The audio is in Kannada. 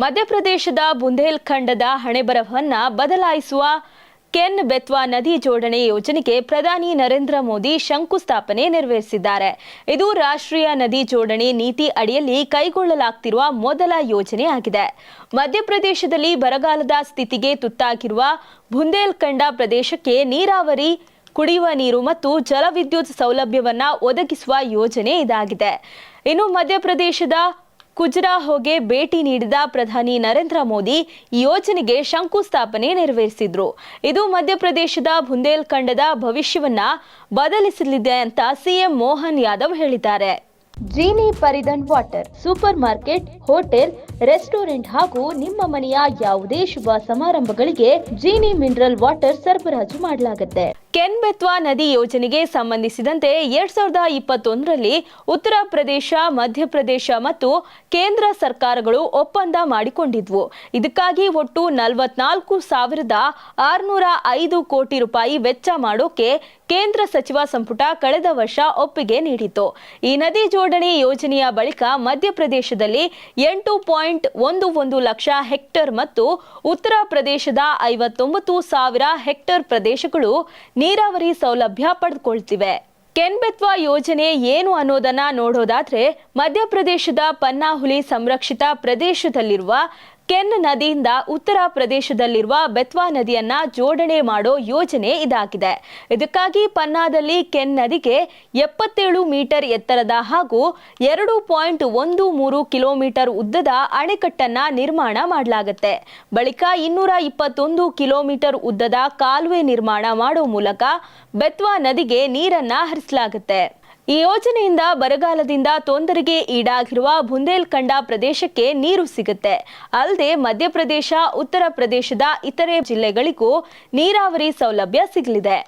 ಮಧ್ಯಪ್ರದೇಶದ ಬುಂದೇಲ್ಖಂಡದ ಹಣೆಬರಹವನ್ನ ಬದಲಾಯಿಸುವ ಕೆನ್ ಬೆತ್ವಾ ನದಿ ಜೋಡಣೆ ಯೋಜನೆಗೆ ಪ್ರಧಾನಿ ನರೇಂದ್ರ ಮೋದಿ ಶಂಕುಸ್ಥಾಪನೆ ನೆರವೇರಿಸಿದ್ದಾರೆ. ಇದು ರಾಷ್ಟ್ರೀಯ ನದಿ ಜೋಡಣೆ ನೀತಿ ಅಡಿಯಲ್ಲಿ ಕೈಗೊಳ್ಳಲಾಗುತ್ತಿರುವ ಮೊದಲ ಯೋಜನೆಯಾಗಿದೆ. ಮಧ್ಯಪ್ರದೇಶದಲ್ಲಿ ಬರಗಾಲದ ಸ್ಥಿತಿಗೆ ತುತ್ತಾಗಿರುವ ಬುಂದೇಲ್ಖಂಡ ಪ್ರದೇಶಕ್ಕೆ ನೀರಾವರಿ, ಕುಡಿಯುವ ನೀರು ಮತ್ತು ಜಲವಿದ್ಯುತ್ ಸೌಲಭ್ಯವನ್ನ ಒದಗಿಸುವ ಯೋಜನೆ ಇದಾಗಿದೆ. ಇನ್ನು ಮಧ್ಯಪ್ರದೇಶದ ಖುಜುರಾಹೋಗೆ ಭೇಟಿ ನೀಡಿದ ಪ್ರಧಾನಿ ನರೇಂದ್ರ ಮೋದಿ ಈ ಯೋಜನೆಗೆ ಶಂಕುಸ್ಥಾಪನೆ ನೆರವೇರಿಸಿದ್ರು. ಇದು ಮಧ್ಯಪ್ರದೇಶದ ಬುಂದೇಲ್ಖಂಡದ ಭವಿಷ್ಯವನ್ನ ಬದಲಿಸಲಿದೆ ಅಂತ ಸಿಎಂ ಮೋಹನ್ ಯಾದವ್ ಹೇಳಿದ್ದಾರೆ. ಜೀನಿ ಪರಿದನ್ water supermarket, hotel, restaurant ಹಾಗೂ ನಿಮ್ಮ ಮನೆಯ ಯಾವುದೇ ಶುಭ ಸಮಾರಂಭಗಳಿಗೆ ಜೀನಿ ಮಿನರಲ್ ವಾಟರ್ ಸರಬರಾಜು ಮಾಡಲಾಗುತ್ತೆ. ಕೆನ್ ಬೆತ್ವಾ ನದಿ ಯೋಜನೆಗೆ ಸಂಬಂಧಿಸಿದಂತೆ 2021ರಲ್ಲಿ ಉತ್ತರ ಪ್ರದೇಶ, ಮಧ್ಯಪ್ರದೇಶ ಮತ್ತು ಕೇಂದ್ರ ಸರ್ಕಾರಗಳು ಒಪ್ಪಂದ ಮಾಡಿಕೊಂಡಿದ್ವು. ಇದಕ್ಕಾಗಿ ಒಟ್ಟು 44,605 ಕೋಟಿ ರೂಪಾಯಿ ವೆಚ್ಚ ಮಾಡೋಕೆ ಕೇಂದ್ರ ಸಚಿವ ಸಂಪುಟ ಕಳೆದ ವರ್ಷ ಒಪ್ಪಿಗೆ ನೀಡಿತು. ಈ ನದಿ ಜೋಡಣೆ ಯೋಜನೆಯ ಬಳಿಕ ಮಧ್ಯಪ್ರದೇಶದಲ್ಲಿ 8.11 ಲಕ್ಷ ಹೆಕ್ಟೇರ್ ಮತ್ತು ಉತ್ತರ ಪ್ರದೇಶದ 59,000 ಹೆಕ್ಟೇರ್ ಪ್ರದೇಶಗಳು ನೀರಾವರಿ ಸೌಲಭ್ಯ ಪಡೆದುಕೊಳ್ತಿವೆ. ಕೆನ್ ಬೆತ್ವಾ ಯೋಜನೆ ಏನು ಅನ್ನೋದನ್ನ ನೋಡೋದಾದ್ರೆ, ಮಧ್ಯಪ್ರದೇಶದ ಪನ್ನಾ ಹುಲಿ ಸಂರಕ್ಷಿತ ಪ್ರದೇಶದಲ್ಲಿರುವ ಕೆನ್ ನದಿಯಿಂದ ಉತ್ತರ ಪ್ರದೇಶದಲ್ಲಿರುವ ಬೆತ್ವಾ ನದಿಯನ್ನ ಜೋಡಣೆ ಮಾಡೋ ಯೋಜನೆ ಇದಾಗಿದೆ. ಇದಕ್ಕಾಗಿ ಪನ್ನಾದಲ್ಲಿ ಕೆನ್ ನದಿಗೆ 77 ಮೀಟರ್ ಎತ್ತರದ ಹಾಗೂ 2.13 ಕಿಲೋಮೀಟರ್ ಉದ್ದದ ಅಣೆಕಟ್ಟನ್ನ ನಿರ್ಮಾಣ ಮಾಡಲಾಗುತ್ತೆ. ಬಳಿಕ 221 ಕಿಲೋಮೀಟರ್ ಉದ್ದದ ಕಾಲುವೆ ನಿರ್ಮಾಣ ಮಾಡೋ ಮೂಲಕ ಬೆತ್ವಾ ನದಿಗೆ ನೀರನ್ನ ಹರಿಸಲಾಗುತ್ತೆ. ಈ ಯೋಜನೆಯಿಂದ ಬರಗಾಲದಿಂದ ತೊಂದರೆಗೆ ಈಡಾಗಿರುವ ಬುಂದೇಲ್ಖಂಡ ಪ್ರದೇಶಕ್ಕೆ ನೀರು ಸಿಗುತ್ತೆ. ಅಲ್ಲದೆ ಮಧ್ಯಪ್ರದೇಶ, ಉತ್ತರ ಪ್ರದೇಶದ ಇತರೆ ಜಿಲ್ಲೆಗಳಿಗೂ ನೀರಾವರಿ ಸೌಲಭ್ಯ ಸಿಗಲಿದೆ.